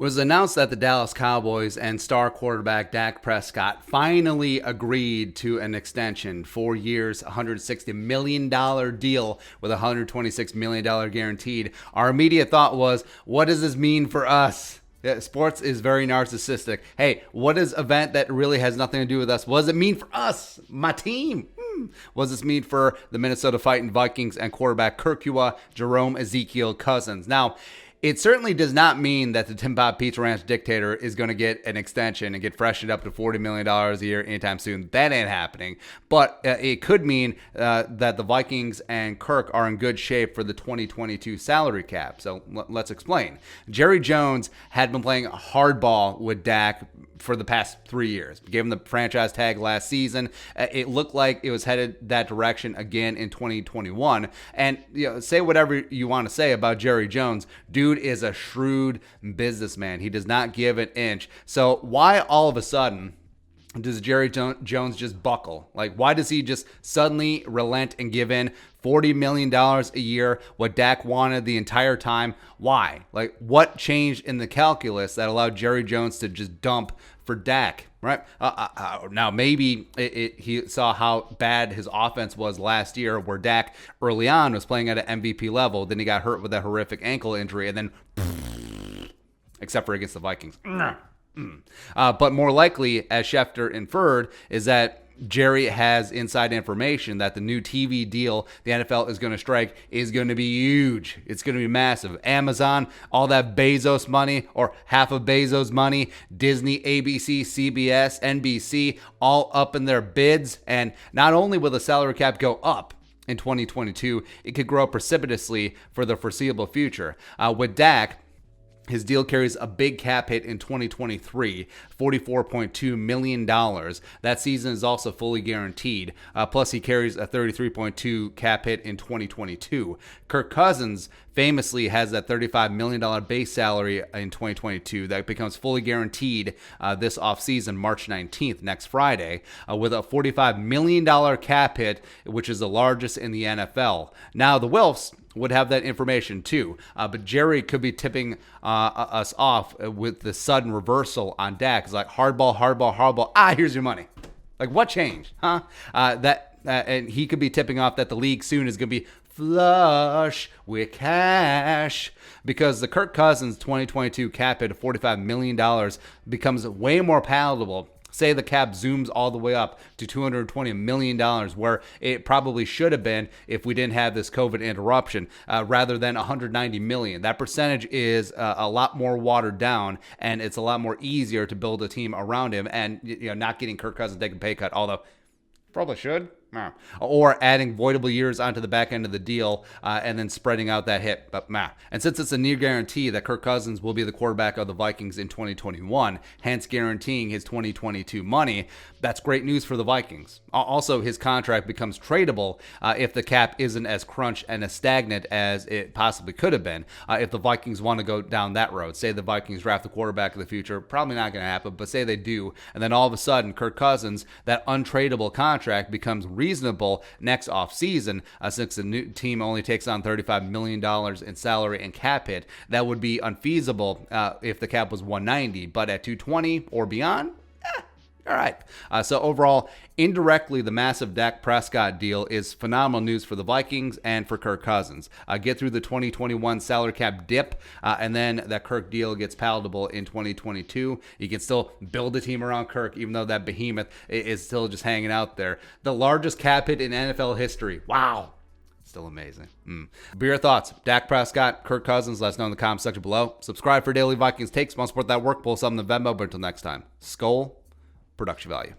was announced that the Dallas Cowboys and star quarterback Dak Prescott finally agreed to an extension, 4 years, $160 million deal with $126 million guaranteed. Our immediate thought was, what does this mean for us? Yeah, sports is very narcissistic. Hey, what is an event that really has nothing to do with us? What does it mean for us, my team? What does this mean for the Minnesota Vikings and quarterback Kirk Jerome Ezekiel Cousins? Now, it certainly does not mean that the Tim Bob Pizza Ranch dictator is going to get an extension and get freshened up to $40 million a year anytime soon. That ain't happening. But it could mean that the Vikings and Kirk are in good shape for the 2022 salary cap. So let's explain. Jerry Jones had been playing hardball with Dak for the past 3 years. Gave him the franchise tag last season. It looked like it was headed that direction again in 2021. And say whatever you want to say about Jerry Jones. Dude is a shrewd businessman. He does not give an inch. So why all of a sudden does Jerry Jones just buckle? Like, why does he just suddenly relent and give in $40 million a year, what Dak wanted the entire time? Why? Like, what changed in the calculus that allowed Jerry Jones to just dump for Dak, right? Now, maybe he saw how bad his offense was last year, where Dak early on was playing at an MVP level. Then he got hurt with a horrific ankle injury, and then, except for against the Vikings. But more likely, as Schefter inferred, is that Jerry has inside information that the new TV deal the NFL is going to strike is going to be huge. It's going to be massive. Amazon, all that Bezos money, or half of Bezos money, Disney, ABC, CBS, NBC, all up in their bids. And not only will the salary cap go up in 2022, it could grow precipitously for the foreseeable future. With Dak, his deal carries a big cap hit in 2023, $44.2 million. That season is also fully guaranteed. Plus, he carries a $33.2 cap hit in 2022. Kirk Cousins famously has that $35 million base salary in 2022 that becomes fully guaranteed this offseason, March 19th, next Friday, with a $45 million cap hit, which is the largest in the NFL. Now, the Wilfs would have that information too. But Jerry could be tipping us off with the sudden reversal on Dak. It's like hardball. Here's your money. Like, what changed? Huh? And he could be tipping off that the league soon is going to be flush with cash, because the Kirk Cousins 2022 cap hit of $45 million becomes way more palatable. Say the cap zooms all the way up to $220 million, where it probably should have been if we didn't have this COVID interruption, rather than $190 million. That percentage is a lot more watered down, and it's a lot more easier to build a team around him, and not getting Kirk Cousins taking a pay cut, although probably should. Or adding voidable years onto the back end of the deal, and then spreading out that hit. But and since it's a near guarantee that Kirk Cousins will be the quarterback of the Vikings in 2021, hence guaranteeing his 2022 money, that's great news for the Vikings. Also, his contract becomes tradable if the cap isn't as crunched and as stagnant as it possibly could have been. If the Vikings want to go down that road, say the Vikings draft the quarterback of the future, probably not going to happen, but say they do, and then all of a sudden Kirk Cousins, that untradeable contract, becomes reasonable next offseason, since the new team only takes on $35 million in salary and cap hit. That would be unfeasible if the cap was $190, but at $220 or beyond, all right. So overall, indirectly, the massive Dak Prescott deal is phenomenal news for the Vikings and for Kirk Cousins. Get through the 2021 salary cap dip, and then that Kirk deal gets palatable in 2022. You can still build a team around Kirk, even though that behemoth is still just hanging out there. The largest cap hit in NFL history. Wow. Still amazing. Be your thoughts. Dak Prescott, Kirk Cousins, let us know in the comments section below. Subscribe for daily Vikings takes. Want to support that work, pull something in Venmo. But until next time, Skol. Production value.